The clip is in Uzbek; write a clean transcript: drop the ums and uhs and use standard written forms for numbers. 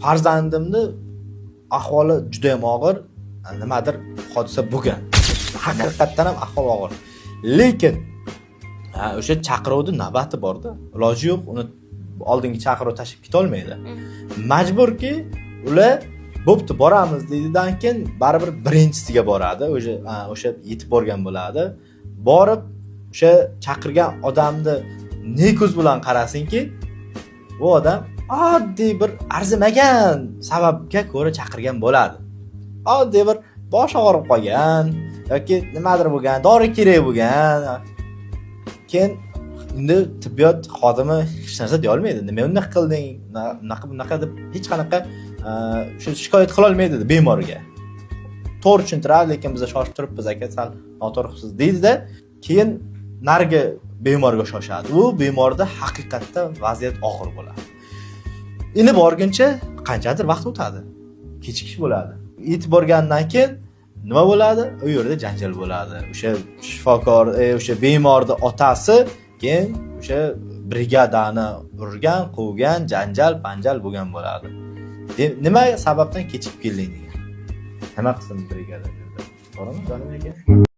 farzandimni ahvoli juda ham og'ir, nimadir hodisa bo'lgan. Haqiqatdan ham ahvol og'ir. Lekin o'sha chaqiruvning navbati bor-da. Iloji yo'q, uni oldingi chaqiruv tashib keta olmaydi. Majburki, ular bo'pti, boramiz deydidan keyin baribir birinchisiga boradi. O'sha yetib borgan bo'ladi. Borib o'sha chaqirgan odamni ne ko'z bilan qarasinki, bu odam oddiy bir arzimagan sababga ko'ra chaqirgan bo'ladi. Oddiy bir bosh og'rib qolgan yoki nimadir bo'lgan, dori kerak bo'lgan. Keyin endi tibbiyot xodimi hech narsa deya olmaydi. Nima unday qilding? Bunaqa deb hech qanaqa shu shikoyat qila olmaydi bemorga. To'g'ri tushuntiradi, lekin biz shoshib turibmiz aka, sal noto'g'ri qilibsiz deydi-da, keyin narigi bemorga shoshadi. U bemorda haqiqatda vaziyat og'ir bo'ladi. Endi borguncha qanchadir vaqt o'tadi. Kechikish bo'ladi. Yetib borgandan keyin nima bo'ladi? U yerda janjal bo'ladi. O'sha shifokor, o'sha bemorning otasi keyin o'sha brigadani urgan, quvgan, janjal bo'lgan bo'ladi. Nima sababdan kechikib kelding degan. Nima qilsin brigada? To'g'rimi, jonim aka?